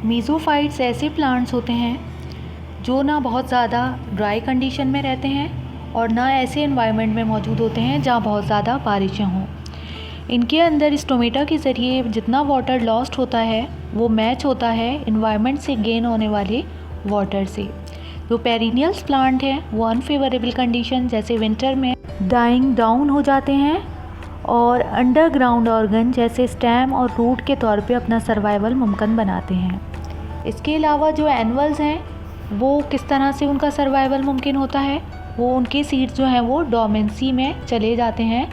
मीज़ोफाइट्स ऐसे प्लांट्स होते हैं जो ना बहुत ज़्यादा ड्राई कंडीशन में रहते हैं और ना ऐसे एनवायरनमेंट में मौजूद होते हैं जहाँ बहुत ज़्यादा बारिशें हों। इनके अंदर स्टोमेटा के ज़रिए जितना वाटर लॉस्ट होता है वो मैच होता है एनवायरनमेंट से गेन होने वाले वाटर से। जो पेरिनियल्स प्लांट हैं वो अनफेवरेबल कंडीशन जैसे विंटर में डाइंग डाउन हो जाते हैं और अंडरग्राउंड ऑर्गन जैसे स्टेम और रूट के तौर पे अपना सर्वाइवल मुमकिन बनाते हैं। इसके अलावा जो एनुअल्स हैं वो किस तरह से उनका सर्वाइवल मुमकिन होता है, वो उनके सीड्स जो हैं वो डोमेंसी में चले जाते हैं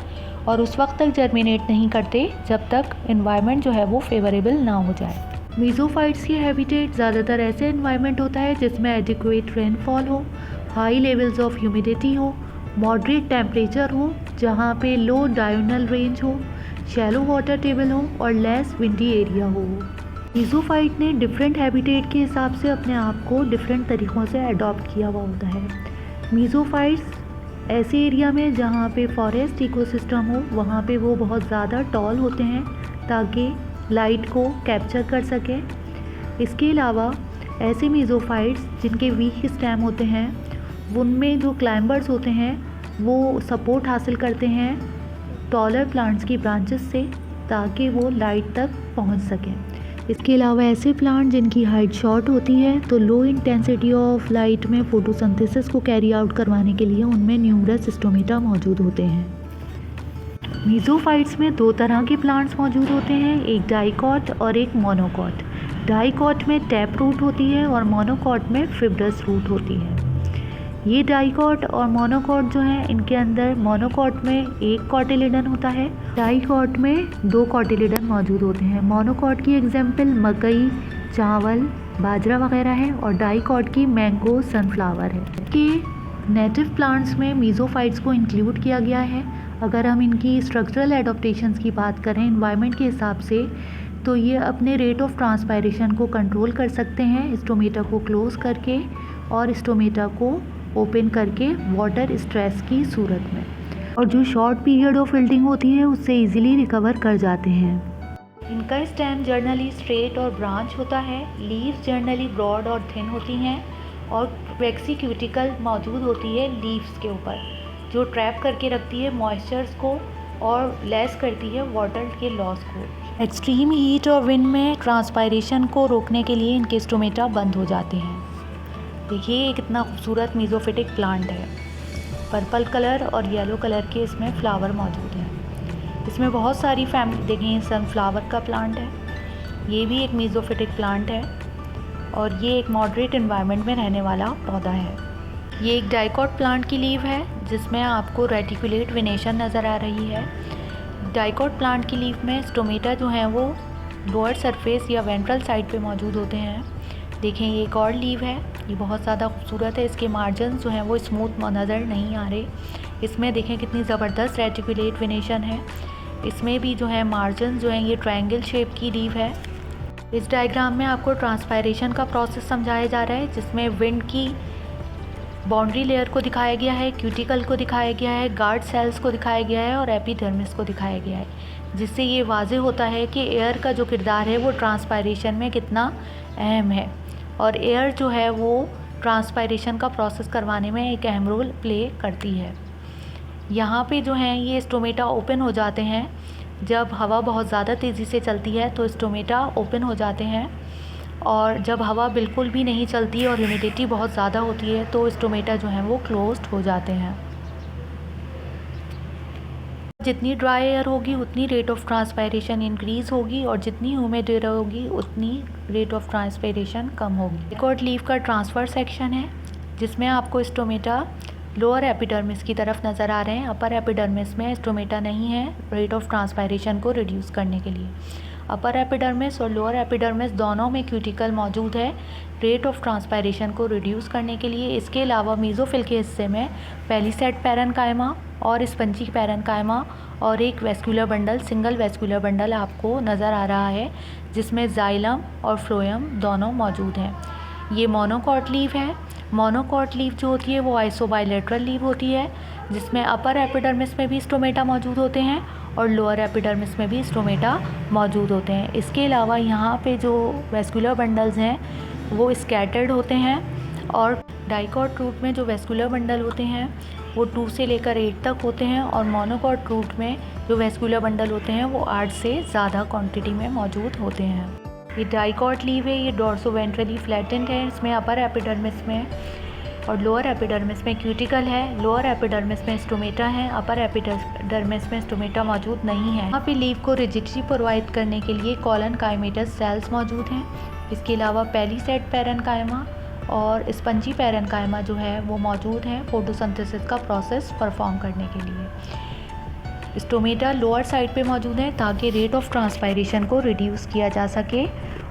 और उस वक्त तक जर्मिनेट नहीं करते जब तक एनवायरनमेंट जो है वो फेवरेबल ना हो जाए। मीज़ोफाइट्स की हैबिटेट ज़्यादातर ऐसे एनवायरनमेंट होता है जिसमें एडिक्वेट रेनफॉल हो, हाई लेवल्स ऑफ ह्यूमिडिटी हो, मॉडरेट टेम्परेचर हो जहाँ पे लो डायगोनल रेंज हो, शैलो वाटर टेबल हो और लेस विंडी एरिया हो। मीज़ोफाइट ने डिफरेंट हैबिटेट के हिसाब से अपने आप को डिफरेंट तरीक़ों से अडॉप्ट किया हुआ होता है। मीज़ोफाइट्स ऐसे एरिया में जहाँ पे फॉरेस्ट इकोसिस्टम हो वहाँ पे वो बहुत ज़्यादा टॉल होते हैं ताकि लाइट को कैप्चर कर सकें। इसके अलावा ऐसे मीज़ोफाइट्स जिनके वीक स्टेम होते हैं उनमें जो क्लाइंबर्स होते हैं वो सपोर्ट हासिल करते हैं टॉलर प्लांट्स की ब्रांचेस से ताकि वो लाइट तक पहुंच सकें। इसके अलावा ऐसे प्लांट जिनकी हाइट शॉर्ट होती है तो लो इंटेंसिटी ऑफ लाइट में फोटोसिंथेसिस को कैरी आउट करवाने के लिए उनमें न्यूमरस स्टोमेटा मौजूद होते हैं। मीज़ोफाइट्स में दो तरह के प्लांट्स मौजूद होते हैं, एक डाइकॉट और एक मोनोकॉट। डाइकॉट में टैप रूट होती है और मोनोकॉट में फिब्रस रूट होती है। ये डाइकॉट और मोनोकॉट जो हैं इनके अंदर मोनोकॉट में एक कॉटिलिडन होता है, डाइकॉट में दो कॉटिलिडन मौजूद होते हैं। मोनोकॉट की एग्जाम्पल मकई, चावल, बाजरा वगैरह है और डाइकॉट की मैंगो, सनफ्लावर है। कि नेटिव प्लांट्स में मीज़ोफाइट्स को इंक्लूड किया गया है। अगर हम इनकी स्ट्रक्चरल एडोप्टेशंस की बात करें एनवायरनमेंट के हिसाब से तो ये अपने रेट ऑफ ट्रांसपायरेशन को कंट्रोल कर सकते हैं स्टोमेटा को क्लोज करके और स्टोमेटा को ओपन करके वाटर स्ट्रेस की सूरत में, और जो शॉर्ट पीरियड ऑफ विल्टिंग होती है उससे इजीली रिकवर कर जाते हैं। इनका स्टेम जर्नली स्ट्रेट और ब्रांच होता है, लीव्स जर्नली ब्रॉड और थिन होती हैं और वैक्सी क्यूटिकल मौजूद होती है लीव्स के ऊपर जो ट्रैप करके रखती है मॉइस्चर्स को और लेस करती है वाटर के लॉस को। एक्सट्रीम हीट और विंड में ट्रांसपायरेशन को रोकने के लिए इनके स्टोमेटा बंद हो जाते हैं। देखिए ये कितना खूबसूरत मीज़ोफिटिक प्लांट है, पर्पल कलर और येलो कलर के इसमें फ्लावर मौजूद हैं। इसमें बहुत सारी फैमिली, देखिए सनफ्लावर का प्लांट है, ये भी एक मीज़ोफिटिक प्लांट है और ये एक मॉडरेट एनवायरनमेंट में रहने वाला पौधा है। ये एक डाइकॉट प्लांट की लीव है जिसमें आपको रेटिकुलेट वेनेशन नज़र आ रही है। डाइकॉट प्लांट की लीफ में स्टोमेटा जो हैं वो लोअर सरफेस या वेंट्रल साइड पे मौजूद होते हैं। देखें ये एक और लीव है, ये बहुत ज़्यादा खूबसूरत है, इसके मार्जिन जो हैं वो स्मूथ नज़र नहीं आ रहे। इसमें देखें कितनी ज़बरदस्त रेटिकुलेट वेनेशन है। इसमें भी जो है मार्जिन जो हैं ये ट्रायंगल शेप की लीव है। इस डायग्राम में आपको ट्रांसपायरेशन का प्रोसेस समझाया जा रहा है जिसमें विंड की बाउंड्री लेयर को दिखाया गया है, क्यूटिकल को दिखाया गया है, गार्ड सेल्स को दिखाया गया है और एपिडर्मिस को दिखाया गया है, जिससे ये वाज़ेह होता है कि एयर का जो किरदार है वो ट्रांसपायरेशन में कितना अहम है और एयर जो है वो ट्रांसपायरेशन का प्रोसेस करवाने में एक अहम रोल प्ले करती है। यहाँ पे जो हैं ये स्टोमेटा ओपन हो जाते हैं जब हवा बहुत ज़्यादा तेज़ी से चलती है तो स्टोमेटा ओपन हो जाते हैं, और जब हवा बिल्कुल भी नहीं चलती और ह्यूमिडिटी बहुत ज़्यादा होती है तो स्टोमेटा जो हैं वो क्लोज्ड हो जाते हैं। जितनी ड्राई एयर होगी उतनी रेट ऑफ ट्रांसपायरेशन इंक्रीज़ होगी और जितनी ह्यूमिड एयर होगी उतनी रेट ऑफ ट्रांसपायरेशन कम होगी। डाइकॉट लीफ का ट्रांसफ़र सेक्शन है जिसमें आपको स्टोमेटा लोअर एपिडर्मिस की तरफ नज़र आ रहे हैं। अपर एपिडर्मिस में स्टोमेटा नहीं है रेट ऑफ ट्रांसपायरेशन को रिड्यूस करने के लिए। अपर एपिडर्मिस और लोअर एपिडर्मिस दोनों में क्यूटिकल मौजूद है रेट ऑफ ट्रांसपायरेशन को रिड्यूस करने के लिए। इसके अलावा मीज़ोफिल के हिस्से में पैलिसेड पैरेन्काइमा और स्पंजी पैरेन्काइमा और एक vascular bundle, single vascular bundle आपको नज़र आ रहा है जिसमें जाइलम और फ्लोएम दोनों मौजूद हैं। ये मोनोकॉट लीफ है। मोनोकॉट लीफ जो होती है वो आइसोबाइलेटरल लीफ होती है जिसमें अपर एपिडर्मिस में भी स्टोमेटा मौजूद होते हैं और लोअर एपिडर्मिस में भी स्टोमेटा मौजूद होते हैं। इसके अलावा यहाँ पे जो वेस्कुलर बंडल्स हैं वो स्कैटर्ड होते हैं और डाइकॉट रूट में जो वेस्कुलर बंडल होते हैं वो 2 से लेकर 8 तक होते हैं और मोनोकॉट रूट में जो वेस्कुलर बंडल होते हैं वो 8 से ज़्यादा क्वांटिटी में मौजूद होते हैं। ये डाइकॉट लीव है, ये डॉर्सोवेंट्रली फ्लैटेंड है, इसमें अपर एपिडर्मिस में और लोअर एपिडर्मिस में क्यूटिकल है, लोअर एपिडर्मिस में स्टोमेटा है, अपर एपिडर्मिस में स्टोमेटा मौजूद नहीं है। यहाँ पे लीव को रिजिडिटी प्रोवाइड करने के लिए कॉलन काइमेटस सेल्स मौजूद हैं। इसके अलावा पेलीसेड पैरेन्काइमा और स्पंजी पैरेन्काइमा जो है वो मौजूद हैं फोटोसिंथेसिस का प्रोसेस परफॉर्म करने के लिए। स्टोमेटा लोअर साइड पे मौजूद है ताकि रेट ऑफ ट्रांसपायरेशन को रिड्यूस किया जा सके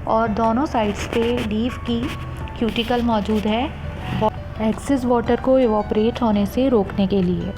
और दोनों साइड्स पे लीव की क्यूटिकल मौजूद है एक्सेस वाटर को इवोपरेट होने से रोकने के लिए।